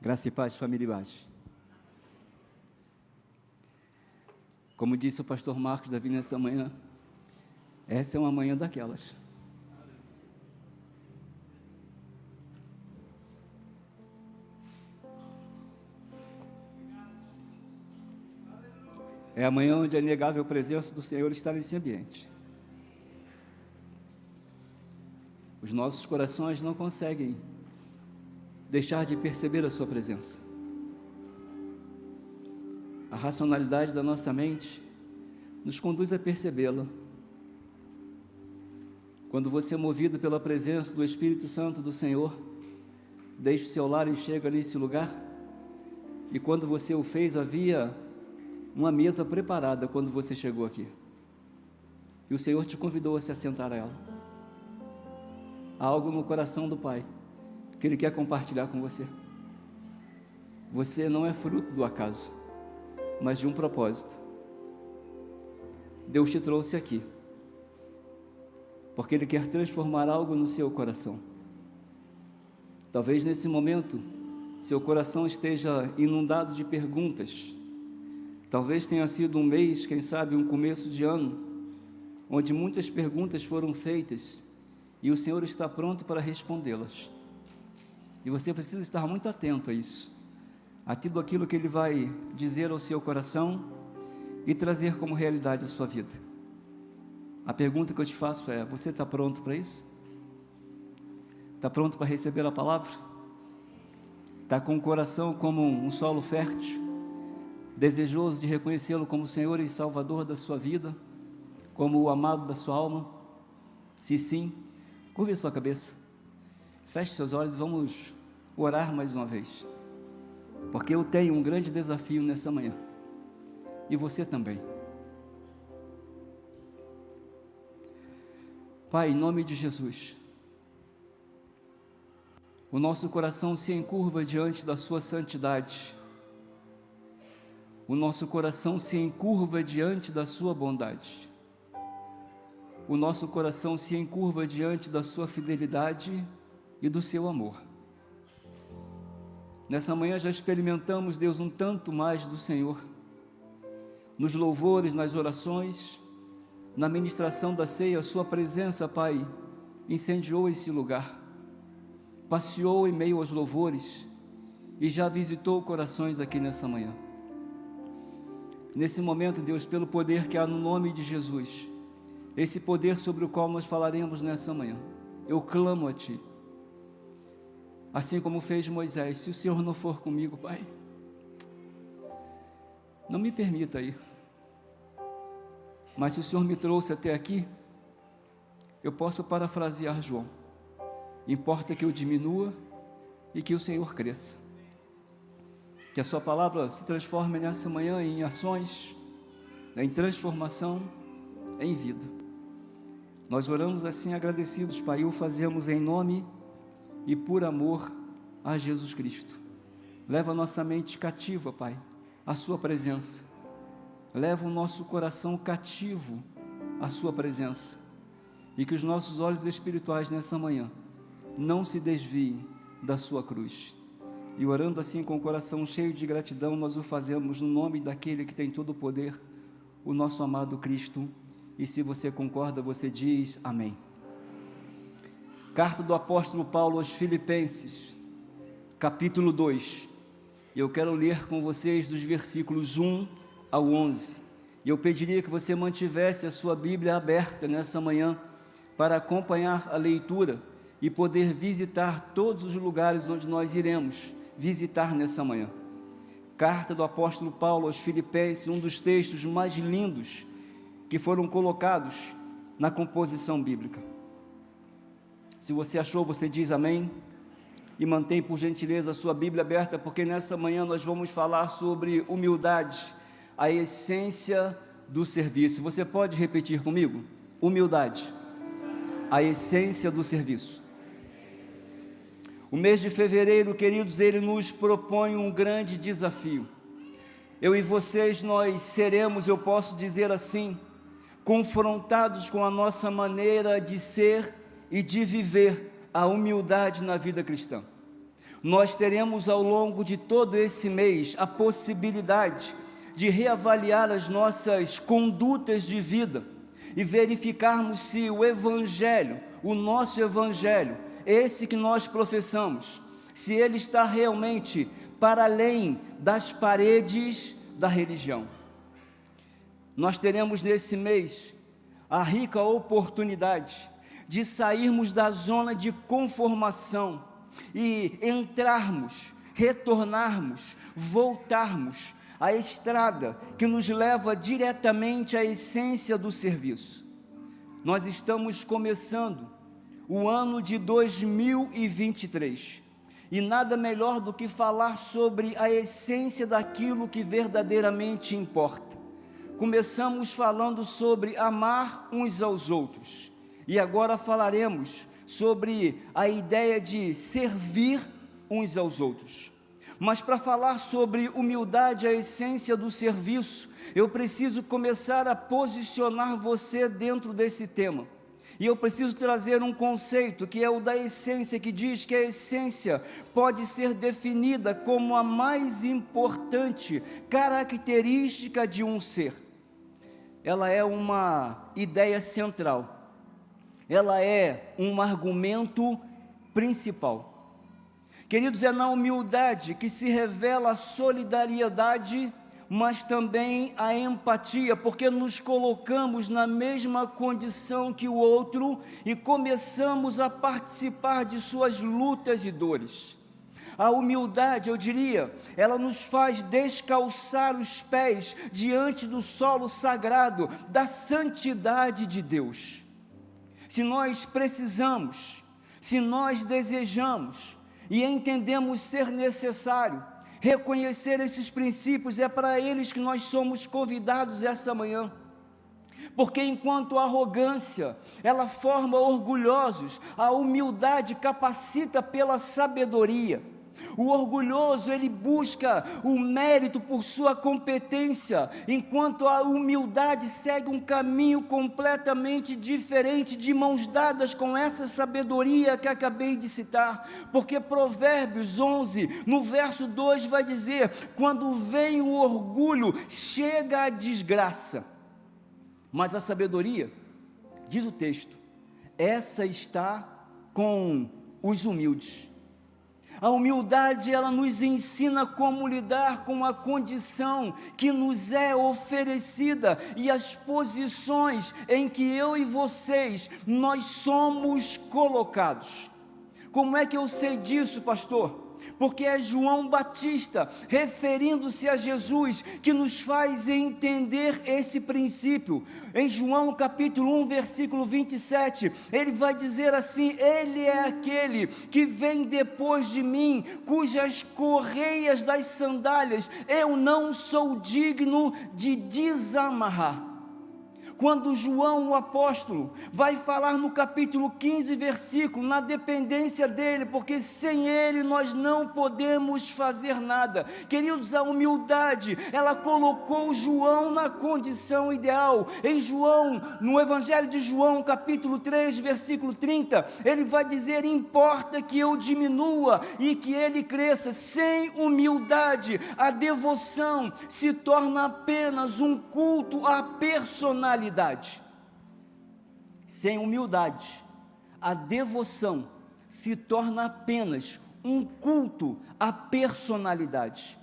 Graça e paz, família Ibate. Como disse o pastor Marcos Davi nessa manhã, essa é uma manhã daquelas. É a manhã onde a inegável presença do Senhor está nesse ambiente. Os nossos corações não conseguem deixar de perceber a sua presença. A racionalidade da nossa mente nos conduz a percebê-la. Quando você é movido pela presença do Espírito Santo do Senhor, deixa o seu lar e chega nesse lugar, e quando você o fez, havia uma mesa preparada quando você chegou aqui, e o Senhor te convidou a se assentar a ela. Há algo no coração do Pai que Ele quer compartilhar com você. Você não é fruto do acaso, mas de um propósito. Deus te trouxe aqui porque Ele quer transformar algo no seu coração. Talvez nesse momento seu coração esteja inundado de perguntas. Talvez tenha sido um mês, quem sabe um começo de ano, onde muitas perguntas foram feitas e o Senhor está pronto para respondê-las. E você precisa estar muito atento a isso, a tudo aquilo que Ele vai dizer ao seu coração e trazer como realidade a sua vida. A pergunta que eu te faço é: você está pronto para isso? Está pronto para receber a palavra? Está com o coração como um solo fértil, desejoso de reconhecê-lo como Senhor e Salvador da sua vida, como o amado da sua alma? Se sim, curve a sua cabeça, feche seus olhos e vamos orar mais uma vez, porque eu tenho um grande desafio nessa manhã, e você também. Pai, em nome de Jesus, o nosso coração se encurva diante da sua santidade, o nosso coração se encurva diante da sua bondade, o nosso coração se encurva diante da sua fidelidade e do seu amor. Nessa manhã já experimentamos, Deus, um tanto mais do Senhor, nos louvores, nas orações, na ministração da ceia. A sua presença, Pai, incendiou esse lugar, passeou em meio aos louvores e já visitou corações aqui nessa manhã. Nesse momento, Deus, pelo poder que há no nome de Jesus, esse poder sobre o qual nós falaremos nessa manhã, eu clamo a Ti, assim como fez Moisés: se o Senhor não for comigo, Pai, não me permita ir, mas se o Senhor me trouxe até aqui, eu posso parafrasear João: importa que eu diminua e que o Senhor cresça. Que a sua palavra se transforme nessa manhã em ações, em transformação, em vida. Nós oramos assim agradecidos, Pai, e o fazemos em nome e por amor a Jesus Cristo. Leva a nossa mente cativa, Pai, à sua presença. Leva o nosso coração cativo à sua presença, e que os nossos olhos espirituais nessa manhã não se desviem da sua cruz. E orando assim com o coração cheio de gratidão, nós o fazemos no nome daquele que tem todo o poder, o nosso amado Cristo. E se você concorda, você diz amém. Carta do apóstolo Paulo aos Filipenses, capítulo 2, e eu quero ler com vocês dos versículos 1 ao 11, e eu pediria que você mantivesse a sua Bíblia aberta nessa manhã, para acompanhar a leitura e poder visitar todos os lugares onde nós iremos visitar nessa manhã. Carta do apóstolo Paulo aos Filipenses, um dos textos mais lindos que foram colocados na composição bíblica. Se você achou, você diz amém, e mantém por gentileza a sua Bíblia aberta, porque nessa manhã nós vamos falar sobre humildade, a essência do serviço. Você pode repetir comigo? Humildade, a essência do serviço. O mês de fevereiro, queridos, ele nos propõe um grande desafio. Eu e vocês, nós seremos, eu posso dizer assim, confrontados com a nossa maneira de ser e de viver a humildade na vida cristã. Nós teremos ao longo de todo esse mês a possibilidade de reavaliar as nossas condutas de vida e verificarmos se o Evangelho, o nosso Evangelho, esse que nós professamos, se ele está realmente para além das paredes da religião. Nós teremos nesse mês a rica oportunidade de sairmos da zona de conformação e entrarmos, retornarmos, voltarmos à estrada que nos leva diretamente à essência do serviço. Nós estamos começando o ano de 2023 e nada melhor do que falar sobre a essência daquilo que verdadeiramente importa. Começamos falando sobre amar uns aos outros e agora falaremos sobre a ideia de servir uns aos outros. Mas para falar sobre humildade, a essência do serviço, eu preciso começar a posicionar você dentro desse tema. E eu preciso trazer um conceito que é o da essência, que diz que a essência pode ser definida como a mais importante característica de um ser. Ela é uma ideia central. Ela é um argumento principal. Queridos, é na humildade que se revela a solidariedade, mas também a empatia, porque nos colocamos na mesma condição que o outro e começamos a participar de suas lutas e dores. A humildade, eu diria, ela nos faz descalçar os pés diante do solo sagrado da santidade de Deus. Se nós precisamos, se nós desejamos e entendemos ser necessário reconhecer esses princípios, é para eles que nós somos convidados essa manhã. Porque enquanto a arrogância, ela forma orgulhosos, a humildade capacita pela sabedoria. O orgulhoso, ele busca o mérito por sua competência, enquanto a humildade segue um caminho completamente diferente, de mãos dadas com essa sabedoria que acabei de citar. Porque Provérbios 11, no verso 2 vai dizer: quando vem o orgulho, chega a desgraça, mas a sabedoria, diz o texto, essa está com os humildes. A humildade, ela nos ensina como lidar com a condição que nos é oferecida e as posições em que eu e vocês, nós somos colocados. Como é que eu sei disso, pastor? Porque é João Batista, referindo-se a Jesus, que nos faz entender esse princípio. Em João capítulo 1, versículo 27, ele vai dizer assim: ele é aquele que vem depois de mim, cujas correias das sandálias eu não sou digno de desamarrar. Quando João, o apóstolo, vai falar no capítulo 15, versículo, na dependência dele, porque sem ele nós não podemos fazer nada. Queridos, a humildade, ela colocou João na condição ideal. Em João, no Evangelho de João, capítulo 3, versículo 30, ele vai dizer: importa que eu diminua e que ele cresça. Sem humildade, a devoção se torna apenas um culto à personalidade. Sem humildade, a devoção se torna apenas um culto à personalidade.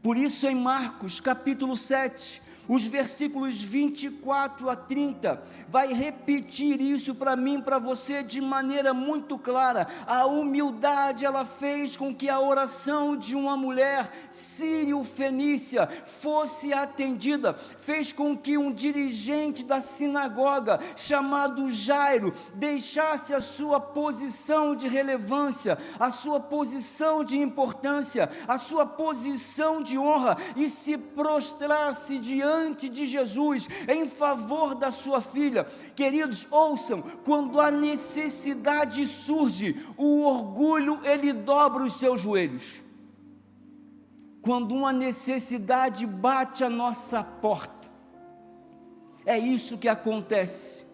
Por isso, em Marcos capítulo 7, os versículos 24 a 30, vai repetir isso para mim, para você, de maneira muito clara. A humildade, ela fez com que a oração de uma mulher sírio-fenícia fosse atendida, fez com que um dirigente da sinagoga, chamado Jairo, deixasse a sua posição de relevância, a sua posição de importância, a sua posição de honra, e se prostrasse diante de Jesus, em favor da sua filha. Queridos, ouçam, quando a necessidade surge, o orgulho, ele dobra os seus joelhos. Quando uma necessidade bate à nossa porta, é isso que acontece,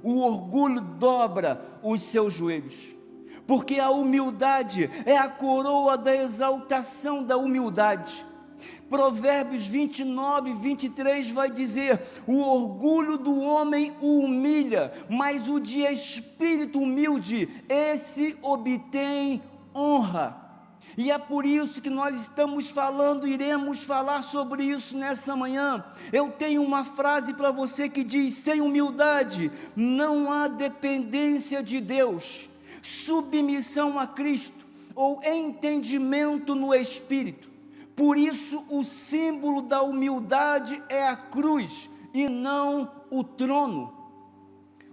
o orgulho dobra os seus joelhos. porque a humildade é a coroa da exaltação da humildade. Provérbios 29, 23 vai dizer: o orgulho do homem o humilha, mas o de espírito humilde, esse obtém honra. E é por isso que nós estamos falando, iremos falar sobre isso nessa manhã. Eu tenho uma frase para você que diz: sem humildade não há dependência de Deus, submissão a Cristo ou entendimento no Espírito. Por isso o símbolo da humildade é a cruz e não o trono.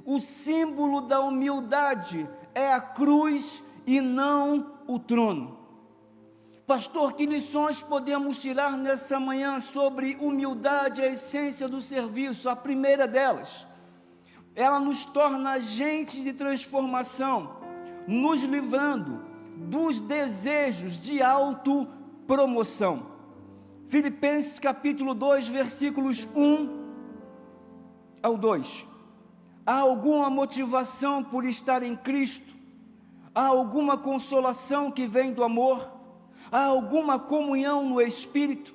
O símbolo da humildade é a cruz e não o trono. Pastor, que lições podemos tirar nessa manhã sobre humildade, a essência do serviço? A primeira delas, ela nos torna agentes de transformação, nos livrando dos desejos de autopromoção. Filipenses capítulo 2, versículos 1 ao 2. Há alguma motivação por estar em Cristo? Há alguma consolação que vem do amor? Há alguma comunhão no Espírito?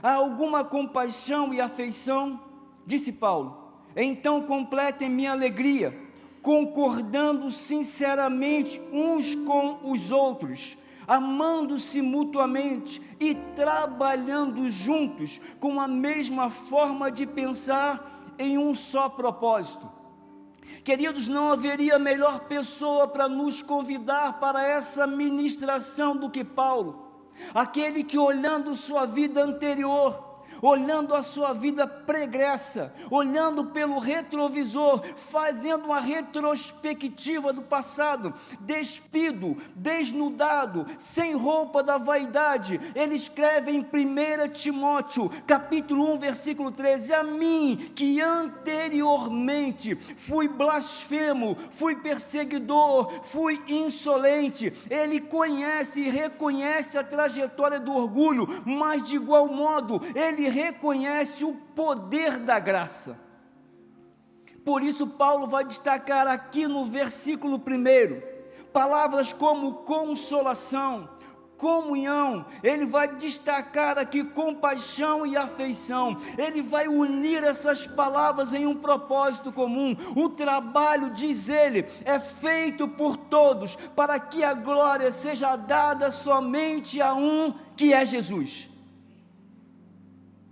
Há alguma compaixão e afeição? Disse Paulo: então completem minha alegria, concordando sinceramente uns com os outros, amando-se mutuamente e trabalhando juntos com a mesma forma de pensar em um só propósito. Queridos, não haveria melhor pessoa para nos convidar para essa ministração do que Paulo. Aquele que, olhando sua vida anterior, olhando a sua vida pregressa, olhando pelo retrovisor, fazendo uma retrospectiva do passado, despido, desnudado, sem roupa da vaidade, ele escreve em 1 Timóteo, capítulo 1, versículo 13, a mim, que anteriormente fui blasfemo, fui perseguidor, fui insolente, ele conhece e reconhece a trajetória do orgulho, mas de igual modo, ele reconhece o poder da graça. Por isso Paulo vai destacar aqui no versículo 1, palavras como consolação, comunhão, ele vai destacar aqui compaixão e afeição, ele vai unir essas palavras em um propósito comum. O trabalho, diz ele, é feito por todos, para que a glória seja dada somente a um, que é Jesus.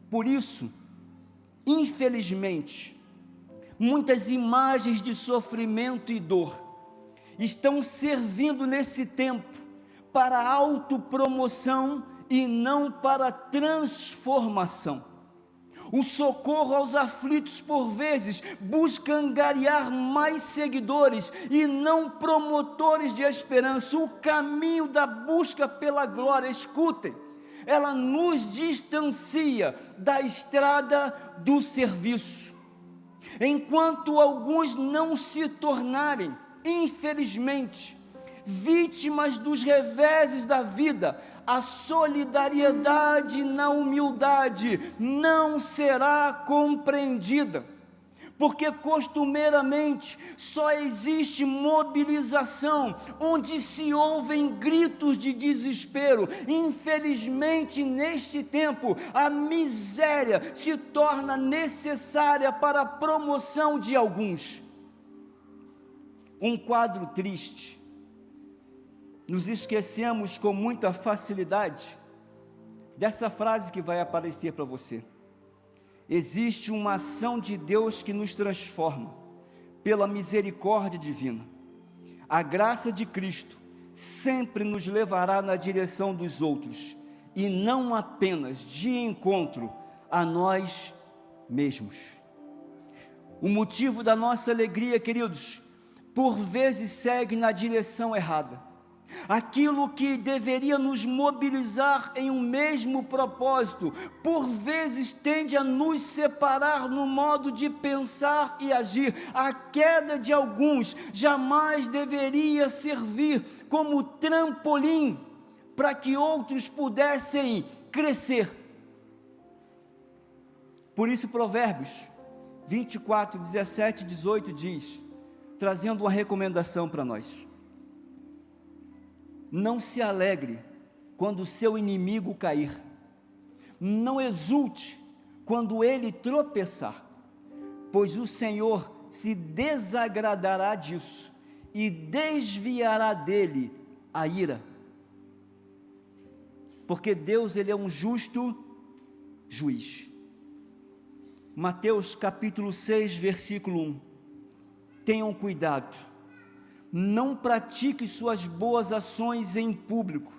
Por isso, infelizmente, muitas imagens de sofrimento e dor estão servindo nesse tempo para autopromoção e não para transformação. O socorro aos aflitos, por vezes, busca angariar mais seguidores e não promotores de esperança. O caminho da busca pela glória, escutem, ela nos distancia da estrada do serviço. Enquanto alguns não se tornarem, infelizmente, vítimas dos reveses da vida, a solidariedade na humildade não será compreendida, porque costumeiramente só existe mobilização onde se ouvem gritos de desespero. Infelizmente, neste tempo, a miséria se torna necessária para a promoção de alguns. Um quadro triste. Nos esquecemos com muita facilidade dessa frase que vai aparecer para você. Existe uma ação de Deus que nos transforma pela misericórdia divina. A graça de Cristo sempre nos levará na direção dos outros e não apenas de encontro a nós mesmos. O motivo da nossa alegria, queridos, por vezes segue na direção errada. Aquilo que deveria nos mobilizar em um mesmo propósito, por vezes tende a nos separar no modo de pensar e agir. A queda de alguns jamais deveria servir como trampolim para que outros pudessem crescer. Por isso Provérbios 24, 17 e 18 diz, trazendo uma recomendação para nós: Não se alegre quando o seu inimigo cair. Não exulte quando ele tropeçar, pois o Senhor se desagradará disso e desviará dele a ira. Porque Deus, ele é um justo juiz. Mateus capítulo 6, versículo 1. Tenham cuidado, não pratique suas boas ações em público,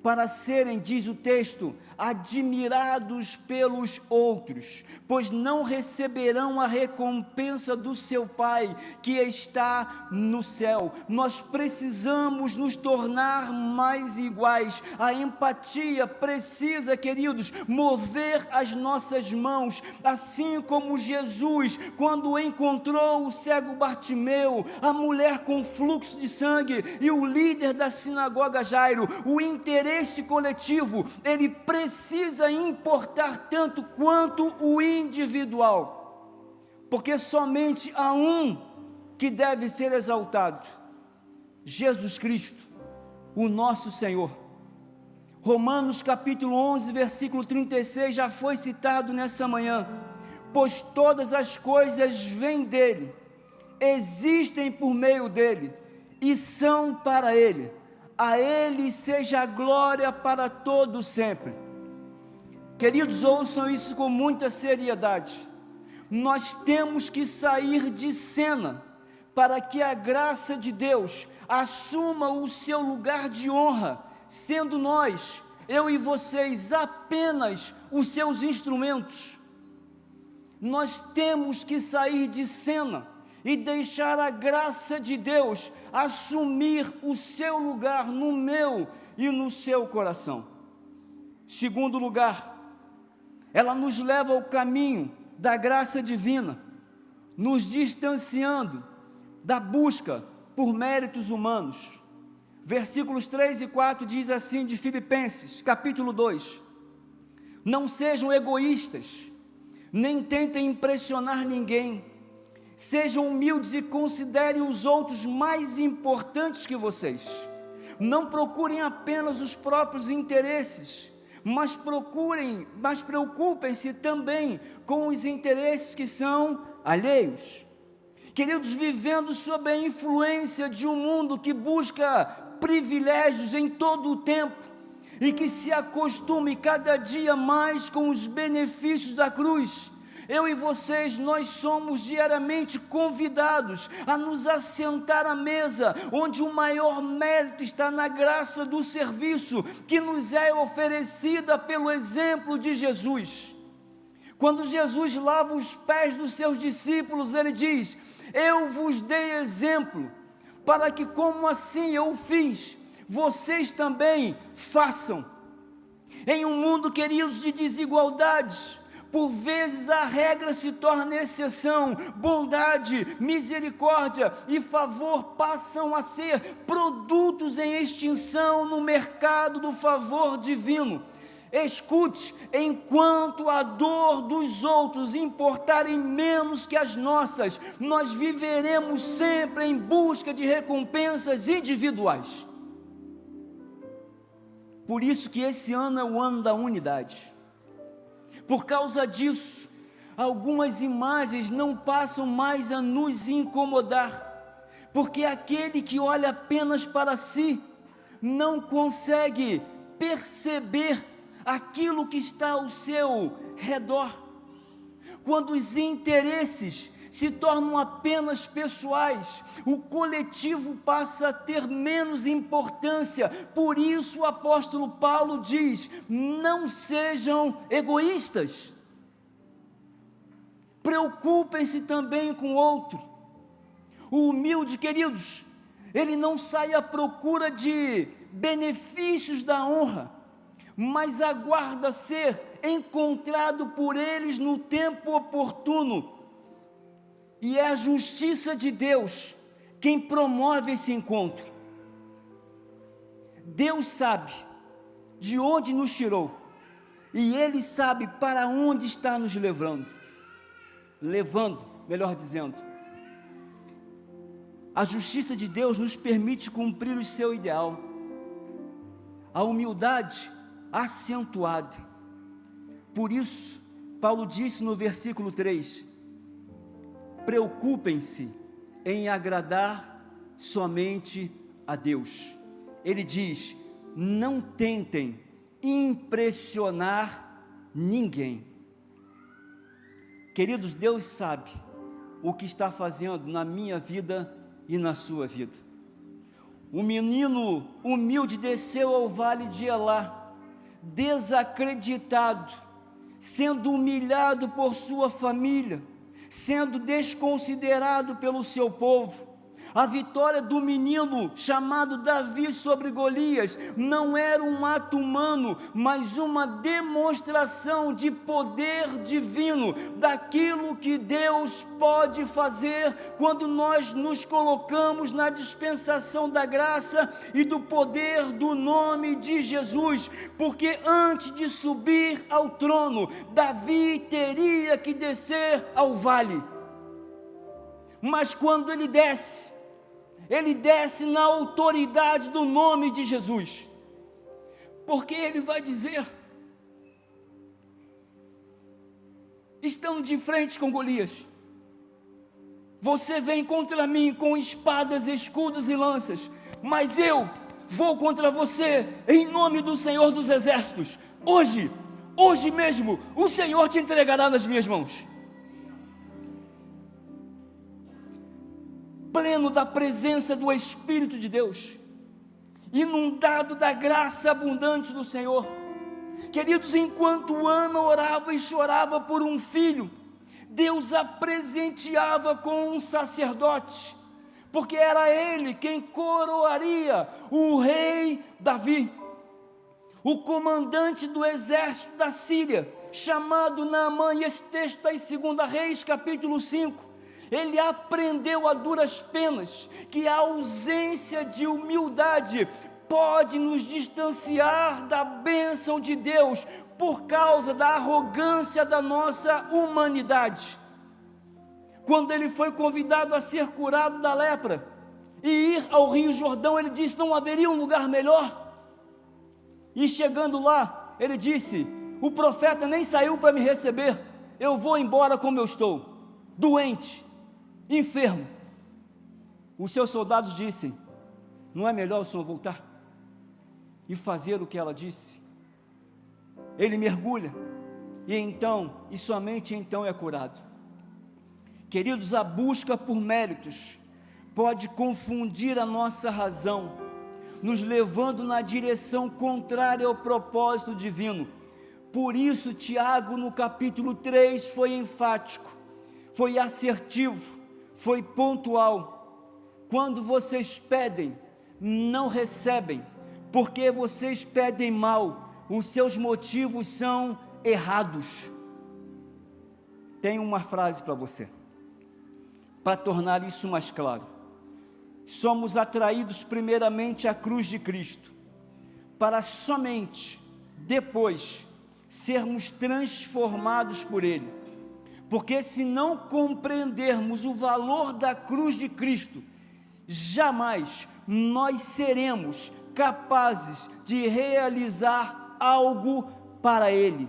para serem, diz o texto, admirados pelos outros, pois não receberão a recompensa do seu Pai que está no céu. Nós precisamos nos tornar mais iguais. A empatia precisa, queridos, mover as nossas mãos, assim como Jesus, quando encontrou o cego Bartimeu, a mulher com fluxo de sangue e o líder da sinagoga Jairo. O interesse coletivo, ele precisa importar tanto quanto o individual, porque somente há um que deve ser exaltado: Jesus Cristo, o nosso Senhor. Romanos capítulo 11, versículo 36, já foi citado nessa manhã. Pois todas as coisas vêm dele, existem por meio dele e são para ele. A ele seja a glória para todo sempre. Queridos, ouçam isso com muita seriedade. Nós temos que sair de cena para que a graça de Deus assuma o seu lugar de honra, sendo nós, eu e vocês, apenas os seus instrumentos. Nós temos que sair de cena e deixar a graça de Deus assumir o seu lugar no meu e no seu coração. Segundo lugar, ela nos leva ao caminho da graça divina, nos distanciando da busca por méritos humanos. Versículos 3 e 4 diz assim, de Filipenses, capítulo 2: não sejam egoístas, nem tentem impressionar ninguém. Sejam humildes e considerem os outros mais importantes que vocês. Não procurem apenas os próprios interesses, mas preocupem-se também com os interesses que são alheios. Queridos, vivendo sob a influência de um mundo que busca privilégios em todo o tempo e que se acostume cada dia mais com os benefícios da cruz, eu e vocês, nós somos diariamente convidados a nos assentar à mesa, onde o maior mérito está na graça do serviço que nos é oferecida pelo exemplo de Jesus. Quando Jesus lava os pés dos seus discípulos, ele diz: eu vos dei exemplo, para que como assim eu fiz, vocês também façam. Em um mundo, queridos, de desigualdades, por vezes a regra se torna exceção. Bondade, misericórdia e favor passam a ser produtos em extinção no mercado do favor divino. Escute, enquanto a dor dos outros importarem menos que as nossas, nós viveremos sempre em busca de recompensas individuais. Por isso que esse ano é o ano da unidade. Por causa disso, algumas imagens não passam mais a nos incomodar, porque aquele que olha apenas para si, não consegue perceber aquilo que está ao seu redor. Quando os interesses se tornam apenas pessoais, o coletivo passa a ter menos importância. Por isso o apóstolo Paulo diz: não sejam egoístas, preocupem-se também com o outro. O humilde, queridos, ele não sai à procura de benefícios da honra, mas aguarda ser encontrado por eles no tempo oportuno. E é a justiça de Deus quem promove esse encontro. Deus sabe de onde nos tirou, e Ele sabe para onde está nos levando, melhor dizendo. A justiça de Deus nos permite cumprir o seu ideal. a humildade acentuada. Por isso, Paulo disse no versículo 3, preocupem-se em agradar somente a Deus. Ele diz, não tentem impressionar ninguém. Queridos, Deus sabe o que está fazendo na minha vida e na sua vida. O menino humilde desceu ao vale de Elá, desacreditado, sendo humilhado por sua família, sendo desconsiderado pelo seu povo. A vitória do menino chamado Davi sobre Golias não era um ato humano, mas uma demonstração de poder divino, daquilo que Deus pode fazer quando nós nos colocamos na dispensação da graça e do poder do nome de Jesus, porque antes de subir ao trono, Davi teria que descer ao vale, mas quando ele desce na autoridade do nome de Jesus, porque ele vai dizer, estando de frente com Golias, você vem contra mim com espadas, escudos e lanças, mas eu vou contra você em nome do Senhor dos Exércitos. Hoje mesmo, o Senhor te entregará nas minhas mãos. Pleno da presença do Espírito de Deus, inundado da graça abundante do Senhor. Queridos, enquanto Ana orava e chorava por um filho, Deus a presenteava com um sacerdote, porque era ele quem coroaria o rei Davi. O comandante do exército da Síria, chamado Naamã, e esse texto está em 2 Reis, capítulo 5, ele aprendeu a duras penas que a ausência de humildade pode nos distanciar da bênção de Deus por causa da arrogância da nossa humanidade. Quando ele foi convidado a ser curado da lepra e ir ao Rio Jordão, ele disse, não haveria um lugar melhor? E chegando lá, ele disse, o profeta nem saiu para me receber, eu vou embora como eu estou, doente, enfermo. Os seus soldados dizem, não é melhor o senhor voltar e fazer o que ela disse? Ele mergulha, e somente então é curado. Queridos, a busca por méritos pode confundir a nossa razão, nos levando na direção contrária ao propósito divino. Por isso Tiago no capítulo 3 foi enfático, foi assertivo, foi pontual. Quando vocês pedem, não recebem, porque vocês pedem mal, os seus motivos são errados. Tenho uma frase para você, para tornar isso mais claro. Somos atraídos primeiramente à cruz de Cristo, para somente depois sermos transformados por Ele. Porque se não compreendermos o valor da cruz de Cristo, jamais nós seremos capazes de realizar algo para Ele.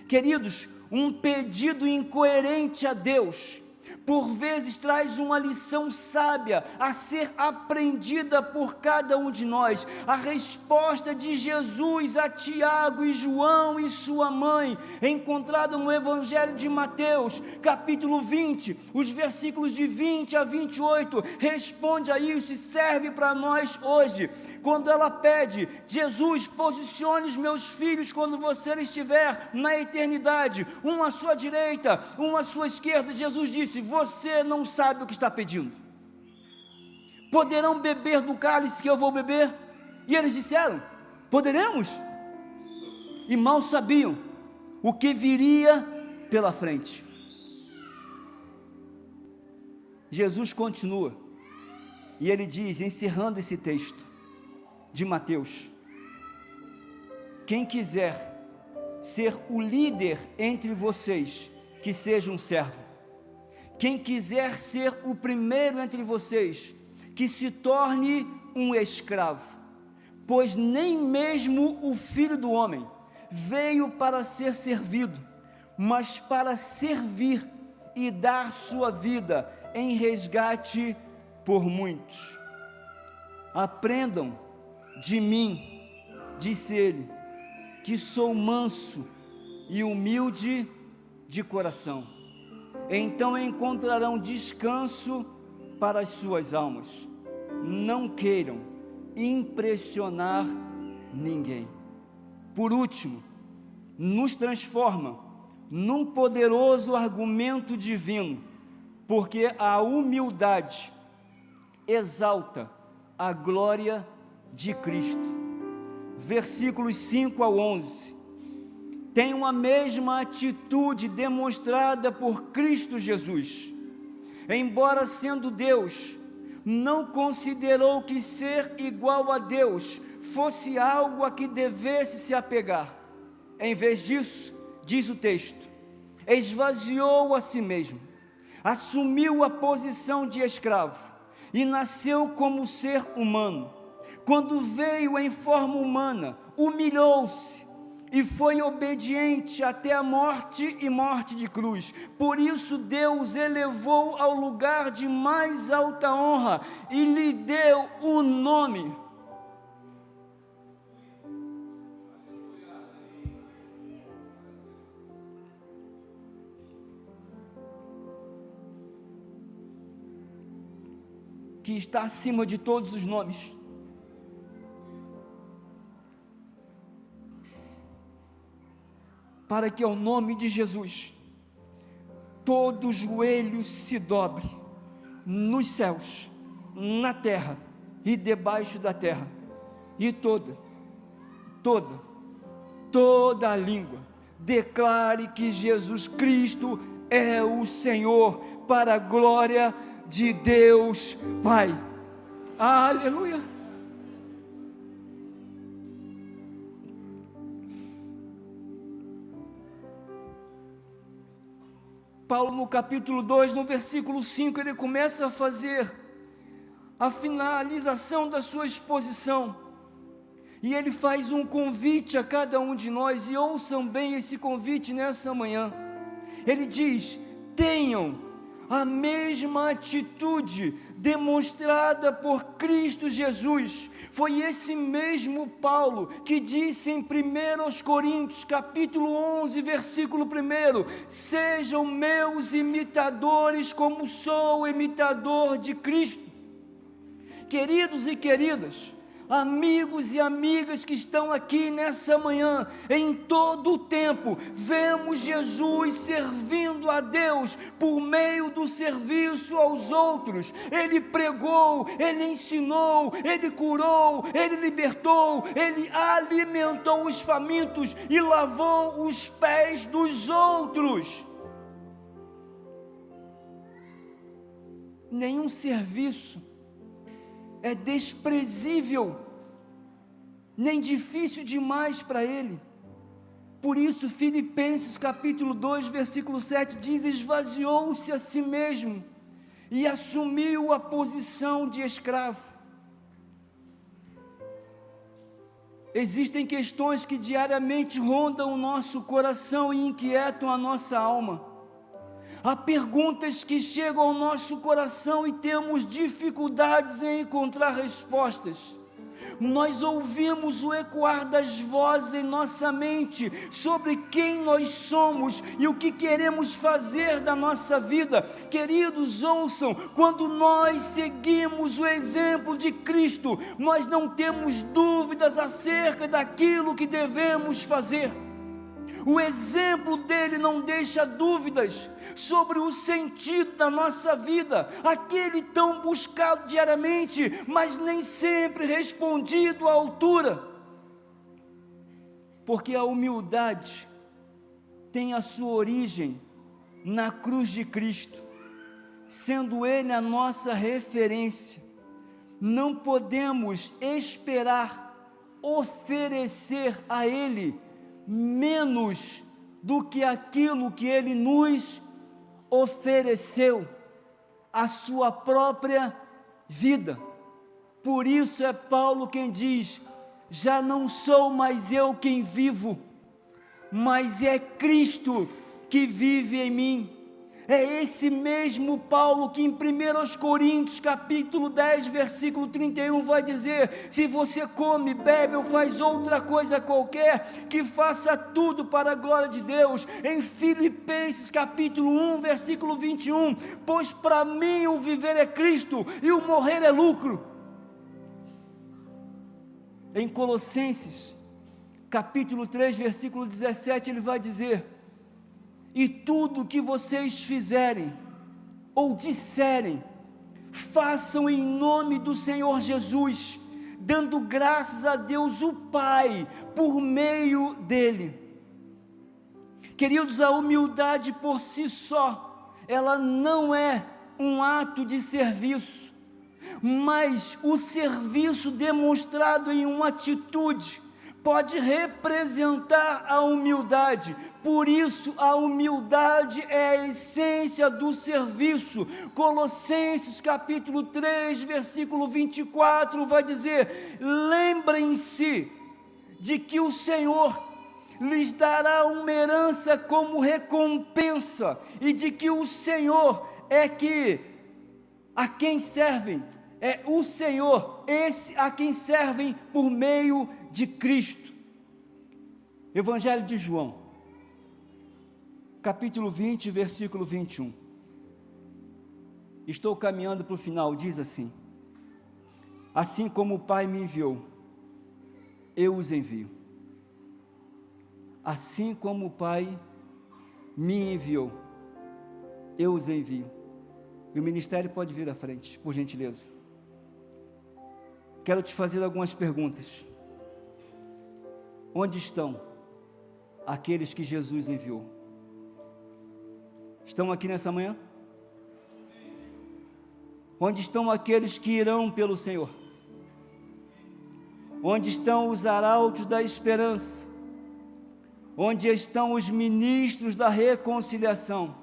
Queridos, um pedido incoerente a Deus, por vezes traz uma lição sábia a ser aprendida por cada um de nós. A resposta de Jesus a Tiago e João e sua mãe, encontrada no Evangelho de Mateus, capítulo 20, os versículos de 20 a 28, responde a isso e serve para nós hoje. Quando ela pede, Jesus, posicione os meus filhos quando você estiver na eternidade, um à sua direita, um à sua esquerda. Jesus disse, você não sabe o que está pedindo. Poderão beber do cálice que eu vou beber? E eles disseram, poderemos? E mal sabiam o que viria pela frente. Jesus continua, e ele diz, encerrando esse texto de Mateus, quem quiser ser o líder entre vocês, que seja um servo. Quem quiser ser o primeiro entre vocês, que se torne um escravo. pois nem mesmo o Filho do Homem veio para ser servido, mas para servir e dar sua vida em resgate por muitos. Aprendam de mim, disse ele, que sou manso e humilde de coração. Então encontrarão descanso para as suas almas. Não queiram impressionar ninguém. Por último, nos transforma num poderoso argumento divino, porque a humildade exalta a glória de Cristo. Versículos 5 ao 11. Tem uma mesma atitude demonstrada por Cristo Jesus. Embora sendo Deus, não considerou que ser igual a Deus fosse algo a que devesse se apegar. Em vez disso, diz o texto, esvaziou a si mesmo, assumiu a posição de escravo e nasceu como ser humano. Quando veio em forma humana, humilhou-se e foi obediente até a morte e morte de cruz. Por isso Deus elevou ao lugar de mais alta honra e lhe deu o nome. Que está acima de todos os nomes. Para que ao nome de Jesus todo joelho se dobre, nos céus, na terra e debaixo da terra, e toda a língua declare que Jesus Cristo é o Senhor, para a glória de Deus Pai. Aleluia. Paulo, no capítulo 2, no versículo 5, ele começa a fazer a finalização da sua exposição, e ele faz um convite a cada um de nós, e ouçam bem esse convite nessa manhã. Ele diz: tenham a mesma atitude demonstrada por Cristo Jesus. Foi esse mesmo Paulo que disse em 1 Coríntios, capítulo 11, versículo 1, sejam meus imitadores como sou imitador de Cristo. Queridos e queridas, amigos e amigas que estão aqui nessa manhã, em todo o tempo, vemos Jesus servindo a Deus por meio do serviço aos outros. Ele pregou, ele ensinou, ele curou, ele libertou, ele alimentou os famintos e lavou os pés dos outros. Nenhum serviço é desprezível, nem difícil demais para ele. Por isso, Filipenses capítulo 2, versículo 7 diz: esvaziou-se a si mesmo e assumiu a posição de escravo. Existem questões que diariamente rondam o nosso coração e inquietam a nossa alma. Há perguntas que chegam ao nosso coração e temos dificuldades em encontrar respostas. Nós ouvimos o ecoar das vozes em nossa mente sobre quem nós somos e o que queremos fazer da nossa vida. Queridos, ouçam, quando nós seguimos o exemplo de Cristo, nós não temos dúvidas acerca daquilo que devemos fazer. O exemplo dele não deixa dúvidas sobre o sentido da nossa vida, aquele tão buscado diariamente, mas nem sempre respondido à altura, porque a humildade tem a sua origem na cruz de Cristo, sendo ele a nossa referência. Não podemos esperar oferecer a ele menos do que aquilo que ele nos ofereceu, a sua própria vida. Por isso é Paulo quem diz: já não sou mais eu quem vivo, mas é Cristo que vive em mim. É esse mesmo Paulo que em 1 Coríntios capítulo 10, versículo 31 vai dizer: se você come, bebe ou faz outra coisa qualquer, que faça tudo para a glória de Deus. Em Filipenses capítulo 1, versículo 21, pois para mim o viver é Cristo e o morrer é lucro. Em Colossenses capítulo 3, versículo 17, ele vai dizer: e tudo que vocês fizerem ou disserem, façam em nome do Senhor Jesus, dando graças a Deus o Pai, por meio dele. Queridos, a humildade por si só, ela não é um ato de serviço, mas o serviço demonstrado em uma atitude pode representar a humildade. Por isso a humildade é a essência do serviço. Colossenses capítulo 3, versículo 24 vai dizer: lembrem-se de que o Senhor lhes dará uma herança como recompensa, e de que o Senhor é que a quem servem, é o Senhor, esse a quem servem por meio de Cristo. Evangelho de João, capítulo 20, versículo 21. Estou caminhando para o final, diz assim: assim como o Pai me enviou, eu os envio. Assim como o Pai me enviou, eu os envio. E o ministério pode vir à frente, por gentileza. Quero te fazer algumas perguntas. Onde estão aqueles que Jesus enviou? Estão aqui nessa manhã? Onde estão aqueles que irão pelo Senhor? Onde estão os arautos da esperança? Onde estão os ministros da reconciliação?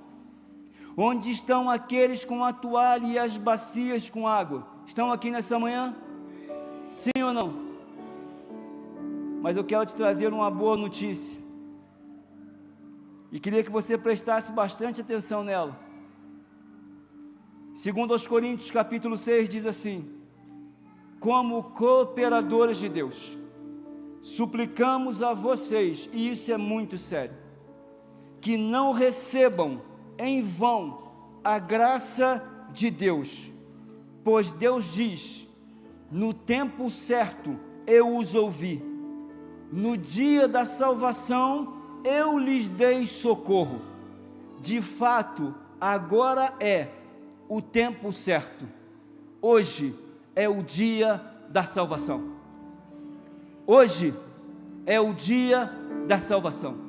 Onde estão aqueles com a toalha e as bacias com água? Estão aqui nessa manhã? Sim ou não? Mas eu quero te trazer uma boa notícia, e queria que você prestasse bastante atenção nela. Segundo aos Coríntios capítulo 6 diz assim: como cooperadores de Deus, suplicamos a vocês, e isso é muito sério, que não recebam em vão a graça de Deus, pois Deus diz: no tempo certo eu os ouvi, no dia da salvação eu lhes dei socorro. De fato, agora é o tempo certo. Hoje é o dia da salvação. Hoje é o dia da salvação.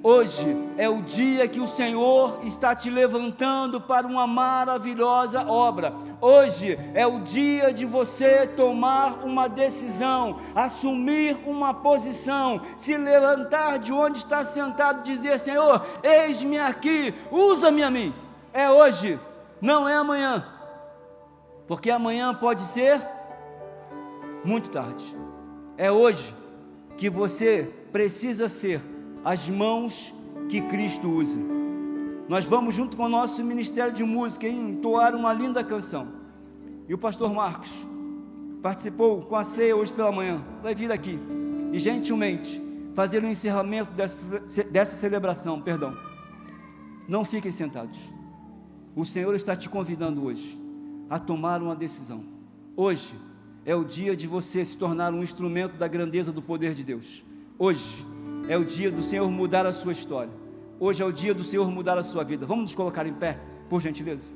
Hoje é o dia que o Senhor está te levantando para uma maravilhosa obra. Hoje é o dia de você tomar uma decisão, assumir uma posição, se levantar de onde está sentado e dizer: Senhor, eis-me aqui, usa-me a mim. É hoje, não é amanhã, porque amanhã pode ser muito tarde. É hoje que você precisa ser as mãos que Cristo usa. Nós vamos, junto com o nosso Ministério de Música, entoar uma linda canção, e o pastor Marcos participou com a ceia hoje pela manhã, vai vir aqui e gentilmente fazer o encerramento dessa celebração. Não fiquem sentados, o Senhor está te convidando hoje a tomar uma decisão. Hoje é o dia de você se tornar um instrumento da grandeza do poder de Deus. Hoje é o dia do Senhor mudar a sua história. Hoje é o dia do Senhor mudar a sua vida. Vamos nos colocar em pé, por gentileza?